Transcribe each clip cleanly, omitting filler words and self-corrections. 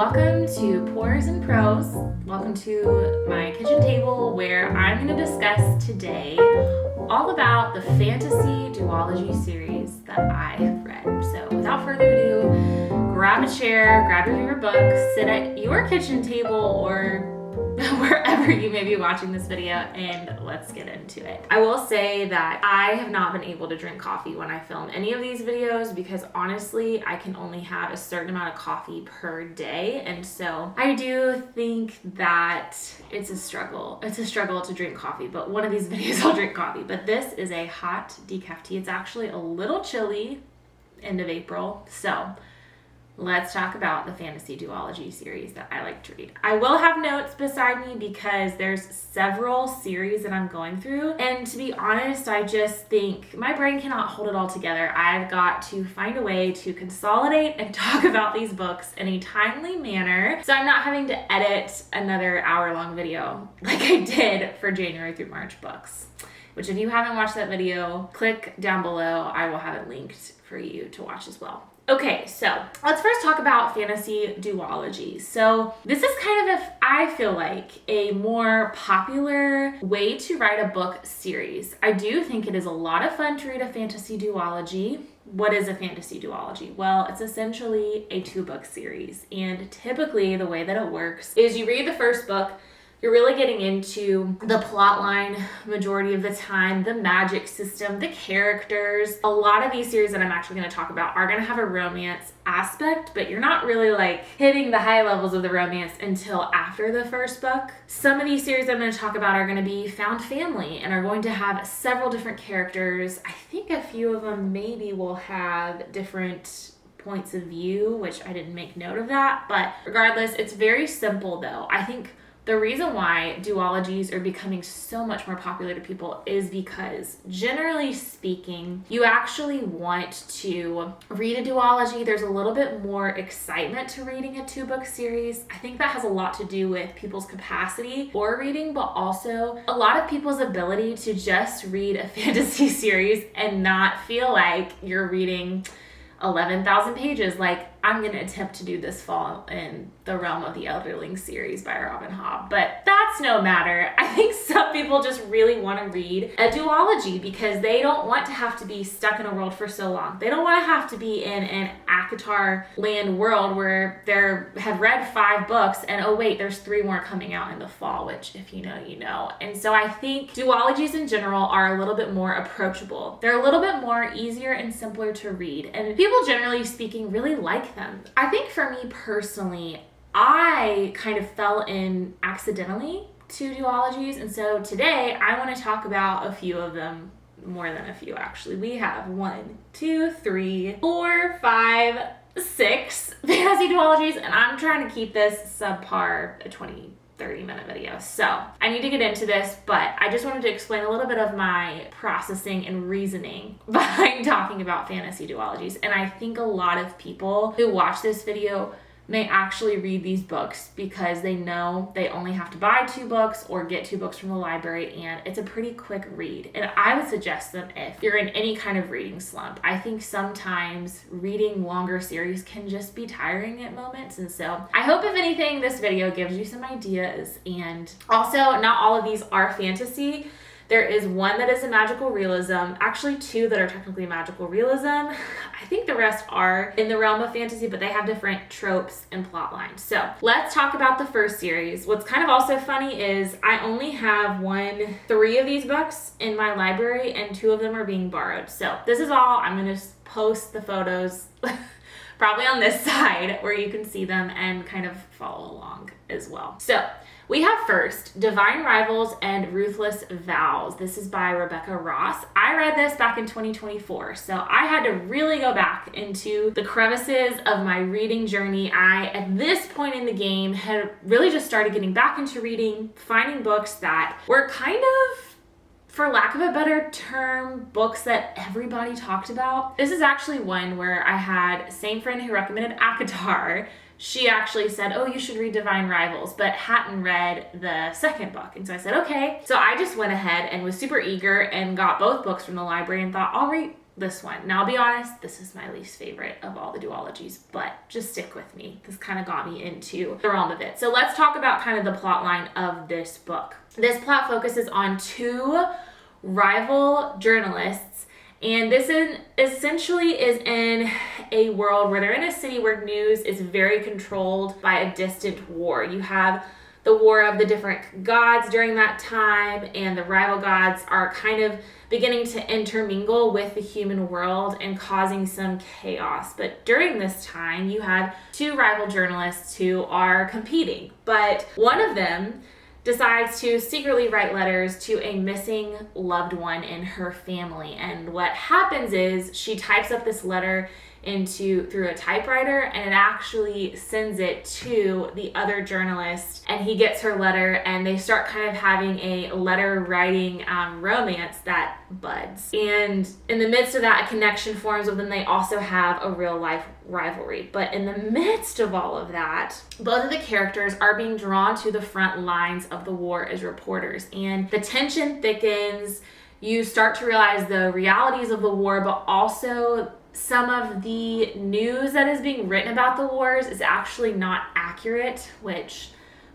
Welcome to Pours and Pros. Welcome to my kitchen table where I'm going to discuss today all about the fantasy duology series that I have read. So without further ado, grab a chair, grab your favorite book, sit at your kitchen table or wherever you may be watching this video, and let's get into it. I will say that I have not been able to drink coffee when I film any of these videos because honestly, I can only have a certain amount of coffee per day, and so I do think that it's a struggle. It's a struggle to drink coffee, but one of these videos I'll drink coffee. But this is a hot decaf tea. It's actually a little chilly, end of April, so let's talk about the fantasy duology series that I like to read. I will have notes beside me because there's several series that I'm going through. And to be honest, I just think my brain cannot hold it all together. I've got to find a way to consolidate and talk about these books in a timely manner, so I'm not having to edit another hour-long video like I did for January through March books. Which if you haven't watched that video, click down below. I will have it linked for you to watch as well. Okay, so let's first talk about fantasy duology. So this is kind of, I feel like, a more popular way to write a book series. I do think it is a lot of fun to read a fantasy duology. What is a fantasy duology? Well, it's essentially a 2-book series. And typically the way that it works is you read the first book, you're really getting into the plot line majority of the time, the magic system, the characters. A lot of these series that I'm actually going to talk about are going to have a romance aspect, but you're not really like hitting the high levels of the romance until after the first book. Some of these series I'm going to talk about are going to be found family and are going to have several different characters. I think a few of them maybe will have different points of view, which I didn't make note of that. But regardless, it's very simple though. I think the reason why duologies are becoming so much more popular to people is because, generally speaking, you actually want to read a duology. There's a little bit more excitement to reading a 2-book series. I think that has a lot to do with people's capacity for reading, but also a lot of people's ability to just read a fantasy series and not feel like you're reading 11,000 pages like I'm going to attempt to do this fall in the Realm of the Elderling series by Robin Hobb. But that's no matter. I think some people just really want to read a duology because they don't want to have to be stuck in a world for so long. They don't want to have to be in an ACOTAR land world where they have read 5 books and oh wait, there's 3 more coming out in the fall, which if you know, you know. And so I think duologies in general are a little bit more approachable. They're a little bit more easier and simpler to read. And people generally speaking really like them. I think for me personally, I kind of fell in accidentally to duologies, and so today I want to talk about a few of them, more than a few actually. We have 1, 2, 3, 4, 5, 6 fantasy duologies, and I'm trying to keep this subpar a 20-30 minute video. So I need to get into this, but I just wanted to explain a little bit of my processing and reasoning behind talking about fantasy duologies. And I think a lot of people who watch this video may actually read these books because they know they only have to buy 2 books or get 2 books from the library, and it's a pretty quick read. And I would suggest them if you're in any kind of reading slump. I think sometimes reading longer series can just be tiring at moments, and so I hope if anything this video gives you some ideas. And also, not all of these are fantasy. There is 1 that is a magical realism, actually 2 that are technically magical realism. I think the rest are in the realm of fantasy, but they have different tropes and plot lines. So let's talk about the first series. What's kind of also funny is I only have 3 of these books in my library and 2 of them are being borrowed. So this is all, I'm gonna post the photos probably on this side where you can see them and kind of follow along as well. So we have first Divine Rivals and Ruthless Vows. This is by Rebecca Ross. I read this back in 2024, so I had to really go back into the crevices of my reading journey. I, at this point in the game, had really just started getting back into reading, finding books that were kind of, for lack of a better term, books that everybody talked about. This is actually one where I had same friend who recommended ACOTAR. She actually said, oh, you should read Divine Rivals, but hadn't read the second book. And so I said, okay. So I just went ahead and was super eager and got both books from the library and thought, I'll read this one. Now, I'll be honest, this is my least favorite of all the duologies, but just stick with me. This kind of got me into the realm of it. So let's talk about kind of the plot line of this book. This plot focuses on two rival journalists, and this essentially is in a world where they're in a city where news is very controlled by a distant war. You have the war of the different gods during that time, and the rival gods are kind of beginning to intermingle with the human world and causing some chaos. But during this time, you have two rival journalists who are competing, but one of them decides to secretly write letters to a missing loved one in her family. And what happens is she types up this letter through a typewriter, and it actually sends it to the other journalist, and he gets her letter, and they start kind of having a letter writing romance that buds. And in the midst of that, a connection forms with them. They also have a real life rivalry. But in the midst of all of that, both of the characters are being drawn to the front lines of the war as reporters, and the tension thickens. You start to realize the realities of the war, but also some of the news that is being written about the wars is actually not accurate, which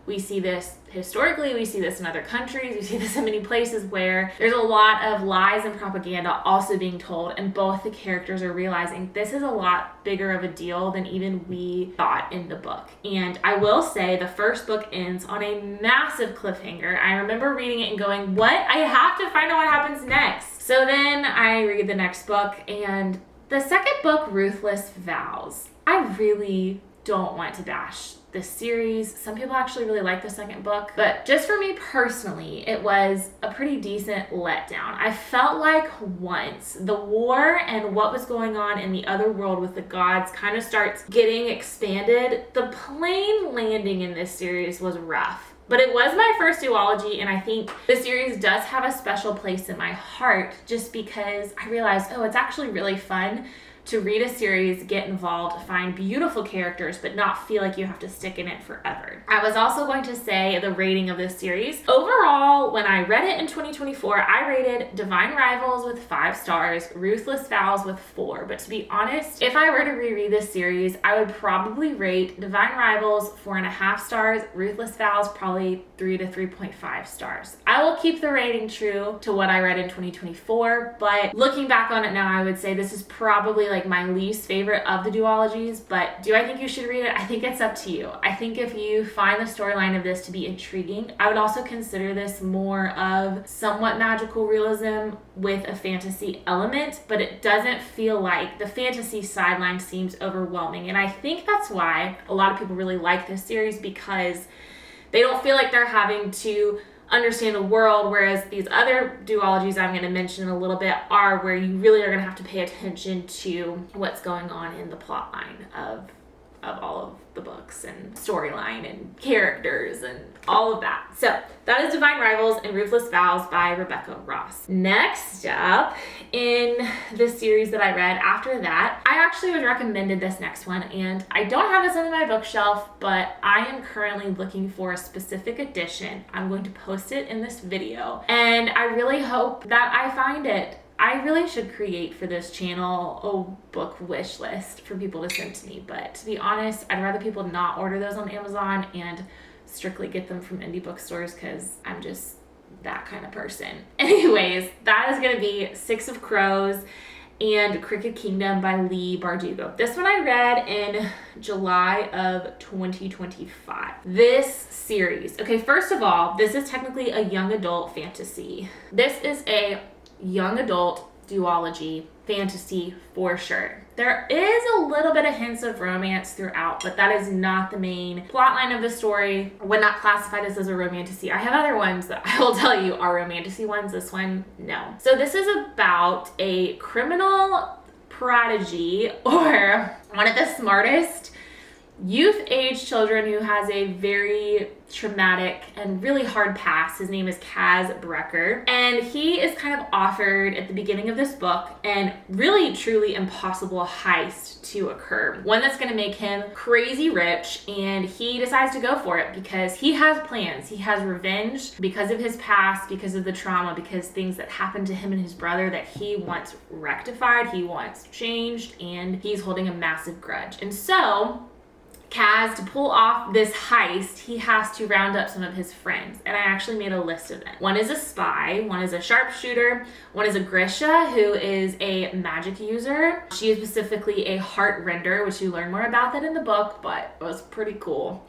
we see this historically, we see this in other countries, we see this in many places where there's a lot of lies and propaganda also being told, and both the characters are realizing this is a lot bigger of a deal than even we thought in the book. And I will say the first book ends on a massive cliffhanger. I remember reading it and going, what? I have to find out what happens next. So then I read the next book, and the second book, Ruthless, Vows. I really don't want to bash this series. Some people actually really like the second book, but just for me personally, it was a pretty decent letdown. I felt like once the war and what was going on in the other world with the gods kind of starts getting expanded, the plane landing in this series was rough. But it was my first duology, and I think the series does have a special place in my heart just because I realized, it's actually really fun to read a series, get involved, find beautiful characters, but not feel like you have to stick in it forever. I was also going to say the rating of this series. Overall, when I read it in 2024, I rated Divine Rivals with 5 stars, Ruthless Vows with 4. But to be honest, if I were to reread this series, I would probably rate Divine Rivals 4.5 stars, Ruthless Vows probably 3 to 3.5 stars. I will keep the rating true to what I read in 2024, but looking back on it now, I would say this is probably like my least favorite of the duologies. But do I think you should read it? I think it's up to you. I think if you find the storyline of this to be intriguing, I would also consider this more of somewhat magical realism with a fantasy element, but it doesn't feel like the fantasy sideline seems overwhelming. And I think that's why a lot of people really like this series, because they don't feel like they're having to understand the world, whereas these other duologies I'm going to mention in a little bit are where you really are going to have to pay attention to what's going on in the plot line of all of the books and storyline and characters and all of that. So that is Divine Rivals and Ruthless Vows by Rebecca Ross. Next up in the series that I read after that, I actually was recommended this next one, and I don't have this on my bookshelf, but I am currently looking for a specific edition. I'm going to post it in this video, and I really hope that I find it. I really should create for this channel a book wish list for people to send to me, but to be honest, I'd rather people not order those on Amazon and strictly get them from indie bookstores, because I'm just that kind of person. Anyways, that is going to be Six of Crows and Crooked Kingdom by Leigh Bardugo. This one I read in July of 2025. This series, okay, first of all, this is technically a young adult fantasy. This is a young adult duology fantasy for sure. There is a little bit of hints of romance throughout, but that is not the main plotline of the story. I would not classify this as a romantasy. I have other ones that I will tell you are romantasy ones. This one, no. So this is about a criminal prodigy, or one of the smartest youth-age children who has a very traumatic and really hard past. His name is Kaz Brecker, and he is kind of offered at the beginning of this book an really truly impossible heist to occur, one that's going to make him crazy rich, and he decides to go for it because he has plans. He has revenge because of his past, because of the trauma, because things that happened to him and his brother that he wants rectified, he wants changed, and he's holding a massive grudge. And so Kaz, to pull off this heist, he has to round up some of his friends. And I actually made a list of them. One is a spy, one is a sharpshooter, one is a Grisha, who is a magic user. She is specifically a heart render, which you learn more about that in the book, but it was pretty cool.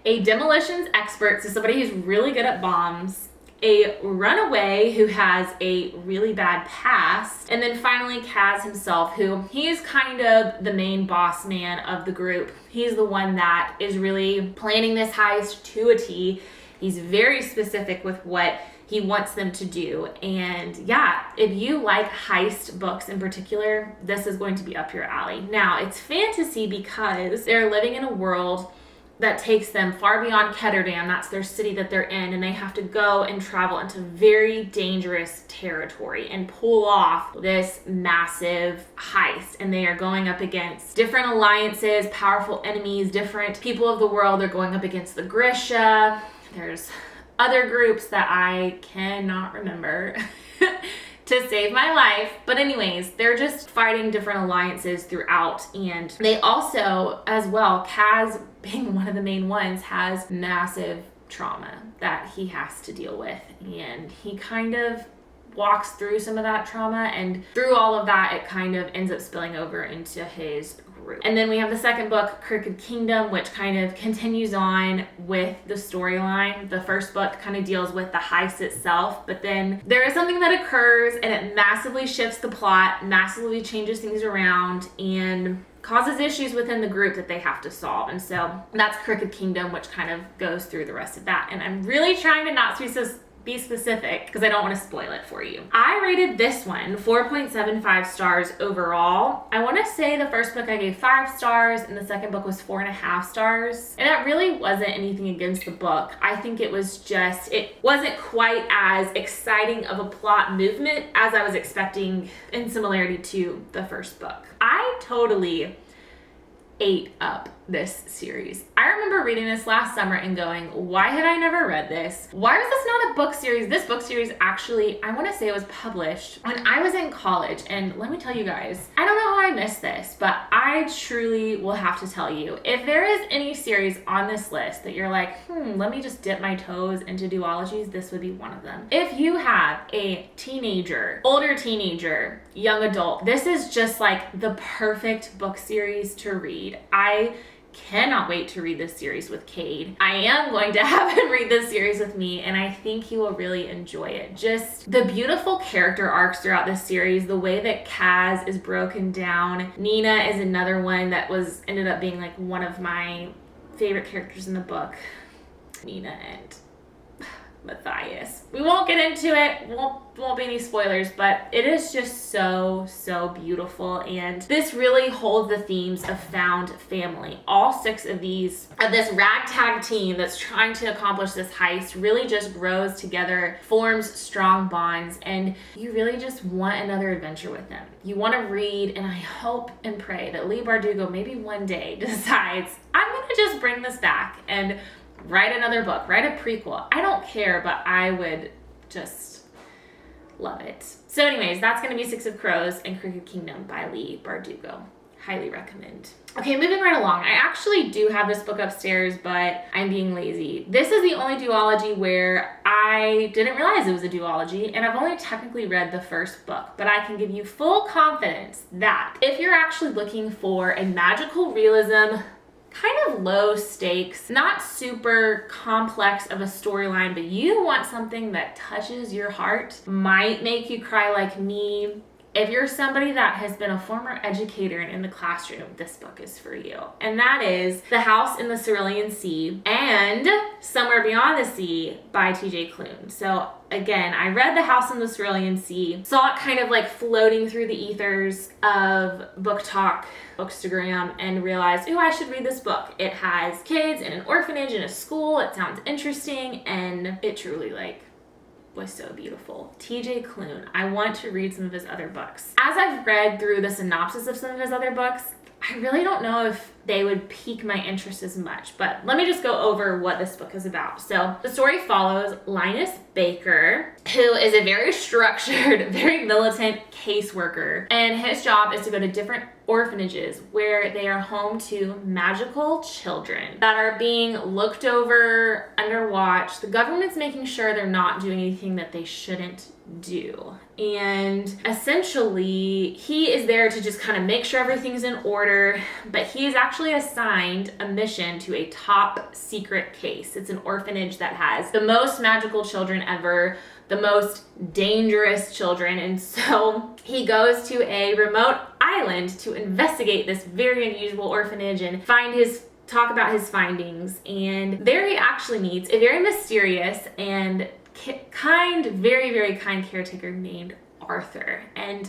A demolitions expert, so somebody who's really good at bombs. A runaway who has a really bad past, and then finally Kaz himself, who he's kind of the main boss man of the group. He's the one that is really planning this heist to a T. He's very specific with what he wants them to do. And yeah, if you like heist books in particular, this is going to be up your alley. Now, it's fantasy because they're living in a world that takes them far beyond Ketterdam. That's their city that they're in, and they have to go and travel into very dangerous territory and pull off this massive heist. And they are going up against different alliances, powerful enemies, different people of the world. They're going up against the Grisha. There's other groups that I cannot remember to save my life. But anyways, they're just fighting different alliances throughout. And they also, as well, Kaz being one of the main ones, has massive trauma that he has to deal with. And he kind of walks through some of that trauma, and through all of that, it kind of ends up spilling over into his group. And then we have the second book, Crooked Kingdom, which kind of continues on with the storyline. The first book kind of deals with the heist itself, but then there is something that occurs and it massively shifts the plot, massively changes things around, and causes issues within the group that they have to solve. And so that's Crooked Kingdom, which kind of goes through the rest of that. And I'm really trying to not be specific because I don't want to spoil it for you. I rated this one 4.75 stars overall. I want to say the first book I gave 5 stars and the second book was 4.5 stars. And that really wasn't anything against the book. I think it was just, it wasn't quite as exciting of a plot movement as I was expecting in similarity to the first book. I totally ate up this series. I remember reading this last summer and going, why had I never read this? Why was this not a book series? This book series actually, I want to say it was published when I was in college. And let me tell you guys, I don't know how I missed this, but I truly will have to tell you, if there is any series on this list that you're like, let me just dip my toes into duologies, this would be one of them. If you have a teenager, older teenager, young adult, this is just like the perfect book series to read. I cannot wait to read this series with Cade. I am going to have him read this series with me, and I think he will really enjoy it. Just the beautiful character arcs throughout this series, the way that Kaz is broken down. Nina is another one that ended up being like one of my favorite characters in the book. Nina and Matthias. We won't get into it. Won't be any spoilers, but it is just so beautiful. And this really holds the themes of found family. All 6 of this ragtag team that's trying to accomplish this heist really just grows together, forms strong bonds, and you really just want another adventure with them. You want to read, and I hope and pray that Leigh Bardugo maybe one day decides, I'm going to just bring this back and write another book, write a prequel. I don't care, but I would just love it. So anyways, that's going to be 6 of Crows and Crooked Kingdom by Leigh Bardugo. Highly recommend. Okay, moving right along. I actually do have this book upstairs, but I'm being lazy. This is the only duology where I didn't realize it was a duology, and I've only technically read the first book, but I can give you full confidence that if you're actually looking for a magical realism, kind of low stakes, not super complex of a storyline, but you want something that touches your heart, might make you cry like me, If you're somebody that has been a former educator and in the classroom, this book is for you. And that is The House in the Cerulean Sea and Somewhere Beyond the Sea by T.J. Klune. So again, I read The House in the Cerulean Sea, saw it kind of like floating through the ethers of Book Talk, Bookstagram, and realized, I should read this book. It has kids in an orphanage in a school. It sounds interesting, and it truly was so beautiful. T.J. Klune. I want to read some of his other books. As I've read through the synopsis of some of his other books, I really don't know if they would pique my interest as much, but let me just go over what this book is about. So the story follows Linus Baker, who is a very structured, very militant caseworker, and his job is to go to different orphanages where they are home to magical children that are being looked over, under watch. The government's making sure they're not doing anything that they shouldn't do. And essentially, he is there to just kind of make sure everything's in order, but he is actually assigned a mission to a top secret case. It's an orphanage that has the most magical children ever, the most dangerous children, and so he goes to a remote island to investigate this very unusual orphanage and talk about his findings. And there he actually meets a very mysterious and very, very kind caretaker named Arthur. And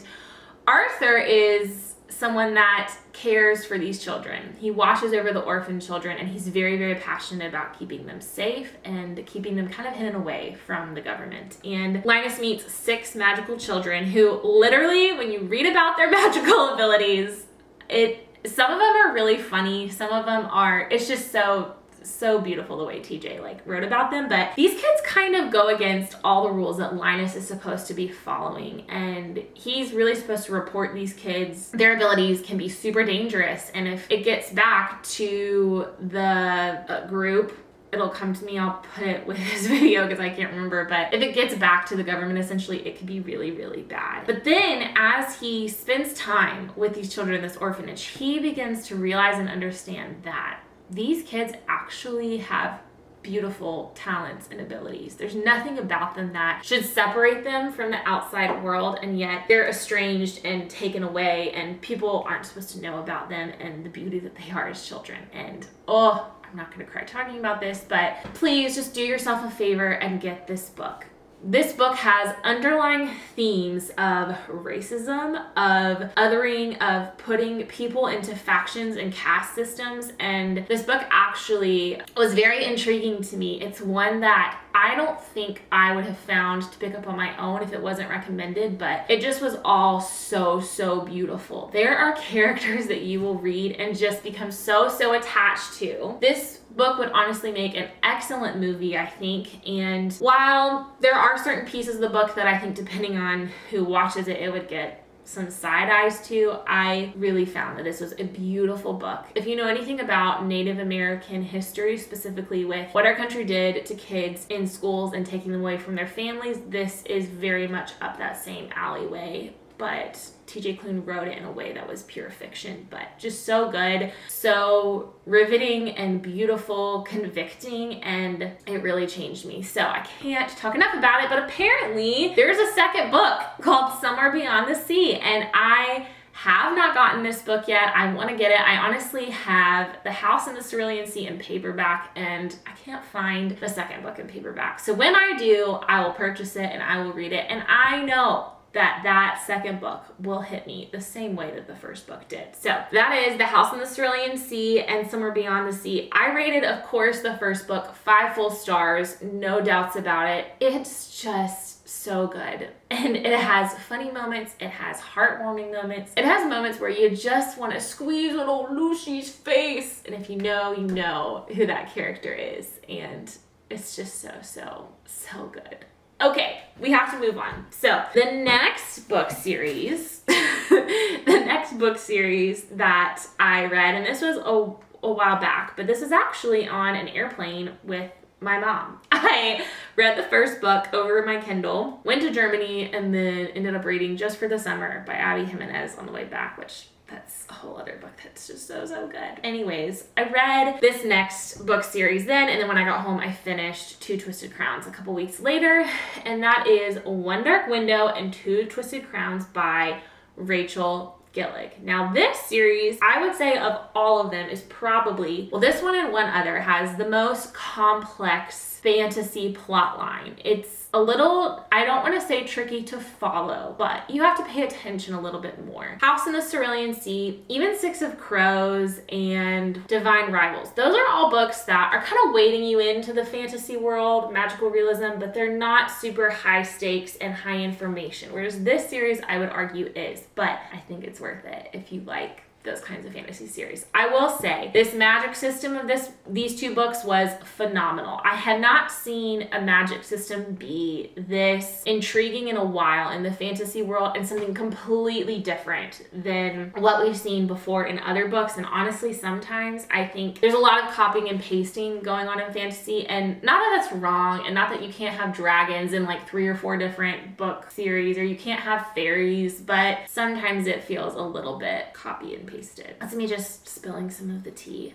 Arthur is someone that cares for these children. He watches over the orphan children, and he's very, very passionate about keeping them safe and keeping them kind of hidden away from the government. And Linus meets 6 magical children who literally, when you read about their magical abilities, some of them are really funny. Some of them it's just so beautiful the way TJ wrote about them. But these kids kind of go against all the rules that Linus is supposed to be following, and he's really supposed to report these kids. Their abilities can be super dangerous, and if it gets back to the group, it'll come to me. I'll put it with his video because I can't remember, but if it gets back to the government, essentially it could be really, really bad. But then as he spends time with these children in this orphanage, he begins to realize and understand that these kids actually have beautiful talents and abilities. There's nothing about them that should separate them from the outside world, and yet they're estranged and taken away, and people aren't supposed to know about them and the beauty that they are as children. And I'm not gonna cry talking about this, but please just do yourself a favor and get this book. This book has underlying themes of racism, of othering, of putting people into factions and caste systems, and this book actually was very intriguing to me. It's one that I don't think I would have found to pick up on my own if it wasn't recommended, but it just was all so beautiful. There are characters that you will read and just become so attached to. This book would honestly make an excellent movie, I think. And while there are certain pieces of the book that I think, depending on who watches it, it would get some side eyes to, I really found that this was a beautiful book. If you know anything about Native American history, specifically with what our country did to kids in schools and taking them away from their families, this is very much up that same alleyway. But T.J. Klune wrote it in a way that was pure fiction, but just so good, so riveting and beautiful, convicting, and it really changed me. So I can't talk enough about it, but apparently there's a second book called Somewhere Beyond the Sea, and I have not gotten this book yet. I want to get it. I honestly have The House in the Cerulean Sea in paperback, and I can't find the second book in paperback. So when I do, I will purchase it and I will read it, and I know that second book will hit me the same way that the first book did. So that is The House in the Cerulean Sea and Somewhere Beyond the Sea. I rated, of course, the first book 5 full stars, no doubts about it. It's just so good. And it has funny moments, it has heartwarming moments, it has moments where you just want to squeeze little Lucy's face. And if you know, you know who that character is. And it's just so good. Okay, we have to move on. So the next book series, that I read, and this was a while back, but this is actually on an airplane with my mom. I read the first book over my Kindle, went to Germany, and then ended up reading Just for the Summer by Abby Jimenez on the way back, which that's a whole other book that's just so good. Anyways, I read this next book series then, and then when I got home, I finished Two Twisted Crowns a couple weeks later, and that is One Dark Window and Two Twisted Crowns by Rachel Gillig. Now this series, I would say of all of them, is probably, well, this one and one other has the most complex fantasy plot line. It's a little, I don't want to say tricky to follow, but you have to pay attention a little bit more. House in the Cerulean Sea, even Six of Crows, and Divine Rivals. Those are all books that are kind of wading you into the fantasy world, magical realism, but they're not super high stakes and high information. Whereas this series, I would argue, is. But I think it's worth it if you like those kinds of fantasy series. I will say this magic system of these two books was phenomenal. I had not seen a magic system be this intriguing in a while in the fantasy world, and something completely different than what we've seen before in other books. And honestly, sometimes I think there's a lot of copying and pasting going on in fantasy, and not that that's wrong, and not that you can't have dragons in like 3 or 4 different book series, or you can't have fairies, but sometimes it feels a little bit copy and pasted. That's me just spilling some of the tea.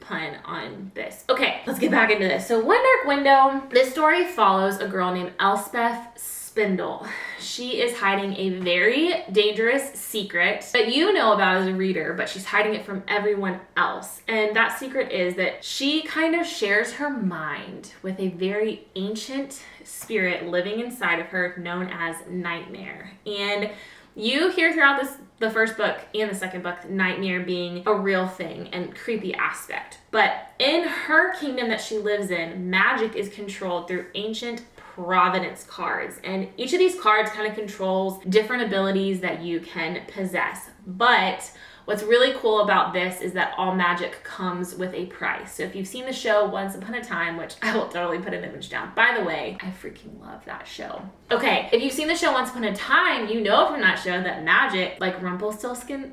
Pun on this. Okay, let's get back into this. So One Dark Window, this story follows a girl named Elspeth Spindle. She is hiding a very dangerous secret that you know about as a reader, but she's hiding it from everyone else. And that secret is that she kind of shares her mind with a very ancient spirit living inside of her known as Nightmare. And you hear throughout the first book and the second book, Nightmare being a real thing and creepy aspect. But in her kingdom that she lives in, magic is controlled through ancient Providence cards. And each of these cards kind of controls different abilities that you can possess. But what's really cool about this is that all magic comes with a price. So if you've seen the show Once Upon a Time, which I will totally put an image down. By the way, I freaking love that show. Okay, if you've seen the show Once Upon a Time, you know from that show that magic, like Rumpelstiltskin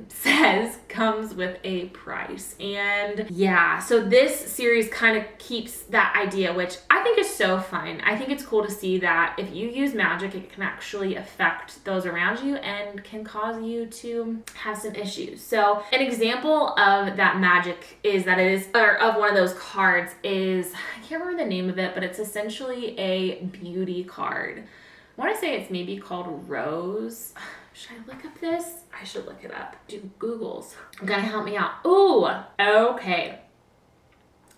says, comes with a price. And yeah, so this series kind of keeps that idea, which I think is so fun. I think it's cool to see that if you use magic, it can actually affect those around you and can cause you to have some issues. So an example of that magic is that it is, or of one of those cards is, I can't remember the name of it, but it's essentially a beauty card. I want to say it's maybe called Rose. Should I look up this? I should look it up. Do Googles. Gonna help me out. Ooh, okay.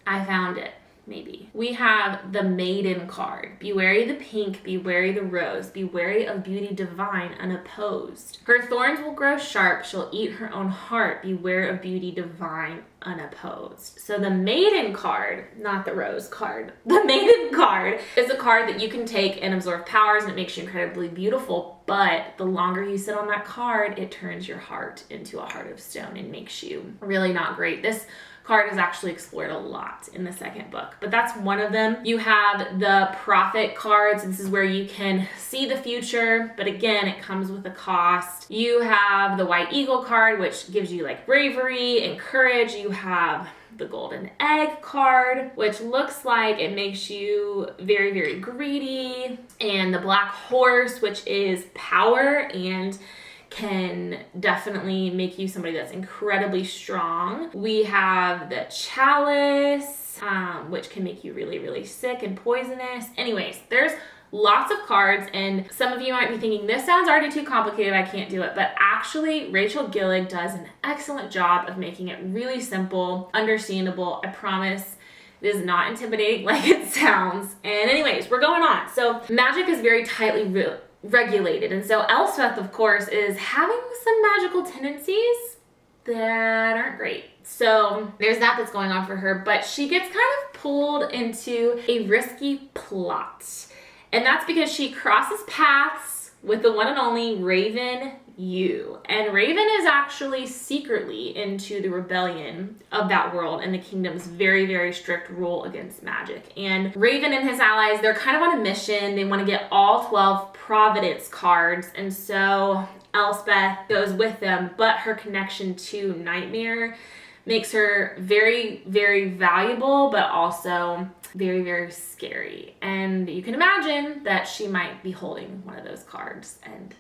I found it. Maybe. We have the Maiden card. Be wary the pink, be wary the rose, be wary of beauty divine unopposed. Her thorns will grow sharp, she'll eat her own heart, beware of beauty divine unopposed. So the Maiden card, not the rose card, the Maiden card is a card that you can take and absorb powers, and it makes you incredibly beautiful, but the longer you sit on that card, it turns your heart into a heart of stone and makes you really not great. This card is actually explored a lot in the second book, but that's one of them. You have the Prophet cards. This is where you can see the future, but again, it comes with a cost. You have the White Eagle card, which gives you like bravery and courage. You have the Golden Egg card, which looks like it makes you very, very greedy. And the Black Horse, which is power and can definitely make you somebody that's incredibly strong. We have the Chalice, which can make you really, really sick and poisonous. Anyways, there's lots of cards, and some of you might be thinking, this sounds already too complicated, I can't do it. But actually, Rachel Gillig does an excellent job of making it really simple, understandable. I promise it is not intimidating like it sounds. And anyways, we're going on. So magic is very tightly regulated, and so Elspeth, of course, is having some magical tendencies that aren't great. So there's that that's going on for her, but she gets kind of pulled into a risky plot, and that's because she crosses paths with the one and only Raven Yu. And Raven is actually secretly into the rebellion of that world and the kingdom's very, very strict rule against magic. And Raven and his allies, they're kind of on a mission. They want to get all 12 Providence cards, and so Elspeth goes with them, but her connection to Nightmare makes her very, very valuable, but also very, very scary. And you can imagine that she might be holding one of those cards, and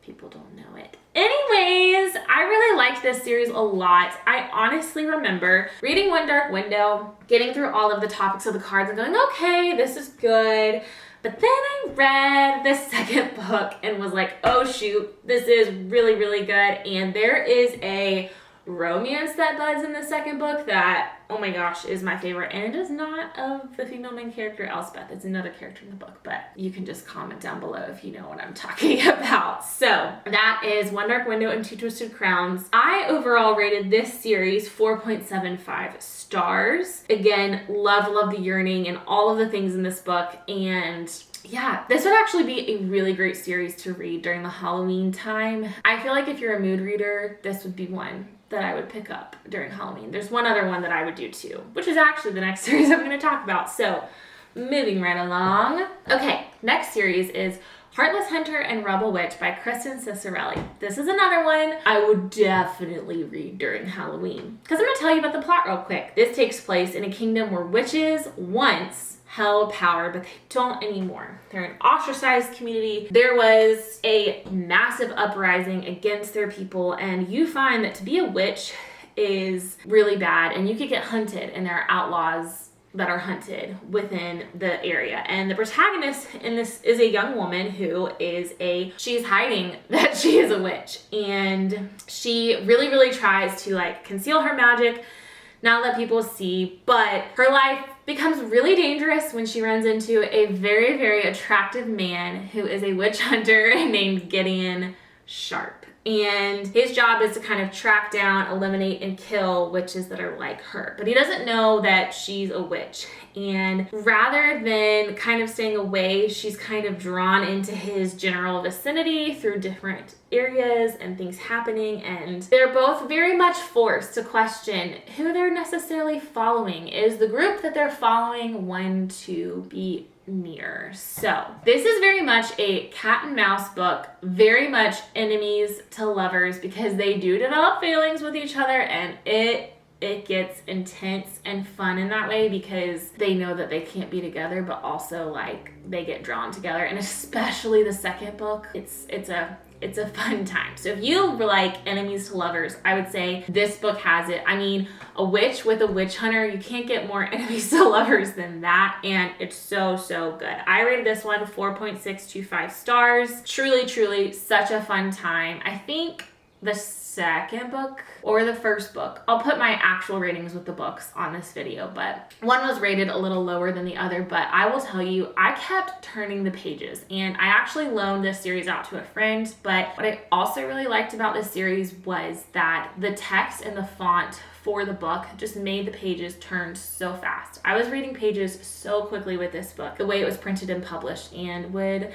people don't know it. Anyways, I really liked this series a lot. I honestly remember reading One Dark Window, getting through all of the topics of the cards and going, okay, this is good. But then I read the second book and was like, oh shoot, this is really, really good. And there is a romance that buds in the second book that, oh my gosh, is my favorite. And it is not of the female main character, Elspeth. It's another character in the book, but you can just comment down below if you know what I'm talking about. So that is One Dark Window and Two Twisted Crowns. I overall rated this series 4.75 stars. Again, love the yearning and all of the things in this book. And yeah, this would actually be a really great series to read during the Halloween time. I feel like if you're a mood reader, this would be one that I would pick up during Halloween. There's one other one that I would do too, which is actually the next series I'm going to talk about. So moving right along. Okay, next series is Heartless Hunter and Rebel Witch by Kristen Ciccarelli. This is another one I would definitely read during Halloween, because I'm going to tell you about the plot real quick. This takes place in a kingdom where witches once held power, but they don't anymore. They're an ostracized community. There was a massive uprising against their people, and you find that to be a witch is really bad, and you could get hunted, and there are outlaws that are hunted within the area. And the protagonist in this is a young woman who she's hiding that she is a witch, and she really tries to like conceal her magic, not let people see, but her life becomes really dangerous when she runs into a very attractive man who is a witch hunter named Gideon Sharp. And his job is to kind of track down, eliminate, and kill witches that are like her. But he doesn't know that she's a witch. And rather than kind of staying away, she's kind of drawn into his general vicinity through different areas and things happening. And they're both very much forced to question who they're necessarily following. Is the group that they're following one to be near? So this is very much a cat and mouse book, very much enemies to lovers, because they do develop feelings with each other, and it gets intense and fun in that way, because they know that they can't be together, but also like they get drawn together. And especially the second book, it's a fun time. So if you like enemies to lovers, I would say this book has it. I mean, a witch with a witch hunter, you can't get more enemies to lovers than that. And it's so good. I rated this one 4.625 stars. Truly such a fun time. I think the second book or the first book, I'll put my actual ratings with the books on this video, but one was rated a little lower than the other. But I will tell you, I kept turning the pages, and I actually loaned this series out to a friend. But what I also really liked about this series was that the text and the font for the book just made the pages turn so fast. I was reading pages so quickly with this book, the way it was printed and published, and would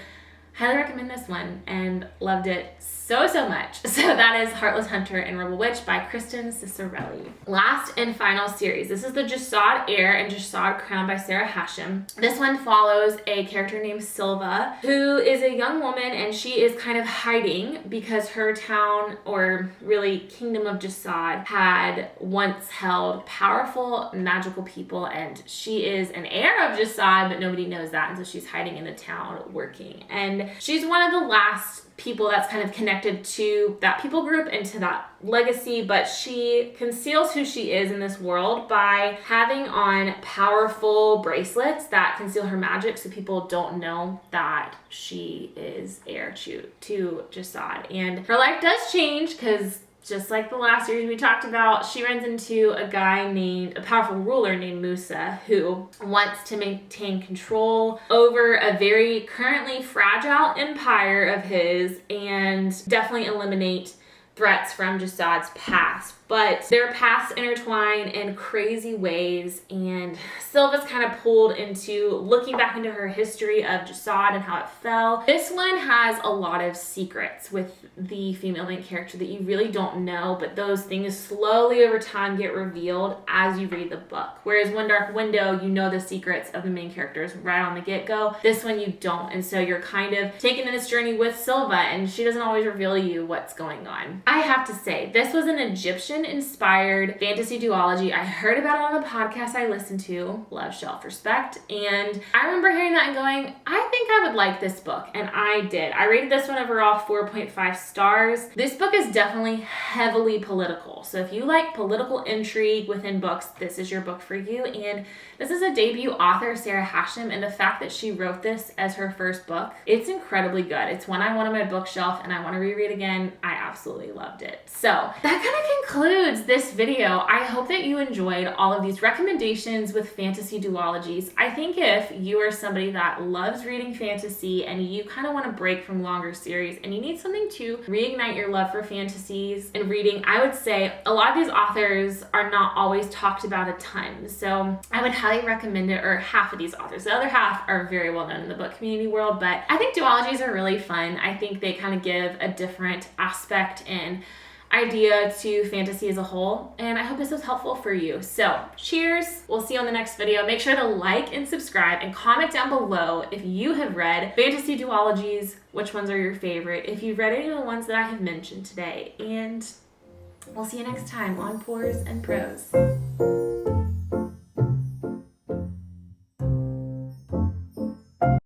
highly recommend this one and loved it so much. So that is Heartless Hunter and Rebel Witch by Kristen Ciccarelli. Last and final series. This is the Jasad Heir and Jasad Crown by Sarah Hashem. This one follows a character named Silva, who is a young woman, and she is kind of hiding because her town, or really kingdom of Jasad, had once held powerful magical people, and she is an heir of Jasad, but nobody knows that, and so she's hiding in the town working. And she's one of the last people that's kind of connected to that people group and to that legacy, but she conceals who she is in this world by having on powerful bracelets that conceal her magic, so people don't know that she is heir to Jasad. And her life does change, because just like the last series we talked about, she runs into a powerful ruler named Musa, who wants to maintain control over a very currently fragile empire of his and definitely eliminate threats from Jasad's past. But their paths intertwine in crazy ways, and Silva's kind of pulled into looking back into her history of Jasad and how it fell. This one has a lot of secrets with the female main character that you really don't know, but those things slowly over time get revealed as you read the book. Whereas One Dark Window, you know the secrets of the main characters right on the get-go. This one you don't, and so you're kind of taken in this journey with Silva, and she doesn't always reveal you what's going on. I have to say, this was an Egyptian fiction-inspired fantasy duology. I heard about it on a podcast I listened to, Love, Shelf, Respect, and I remember hearing that and going, I think I would like this book, and I did. I rated this one overall 4.5 stars. This book is definitely heavily political, so if you like political intrigue within books, this is your book for you. And this is a debut author, Sarah Hashem, and the fact that she wrote this as her first book, it's incredibly good. It's one I want on my bookshelf and I want to reread again. I absolutely loved it. So that kind of concludes this video. I hope that you enjoyed all of these recommendations with fantasy duologies. I think if you are somebody that loves reading fantasy and you kind of want to break from longer series and you need something to reignite your love for fantasies and reading, I would say a lot of these authors are not always talked about a ton. So I would highly recommend it, or half of these authors. The other half are very well known in the book community world, but I think duologies are really fun. I think they kind of give a different aspect and idea to fantasy as a whole, and I hope this was helpful for you. So cheers, we'll see you on the next video. Make sure to like and subscribe and comment down below if you have read fantasy duologies, which ones are your favorite, if you've read any of the ones that I have mentioned today, and we'll see you next time on Pores and Prose.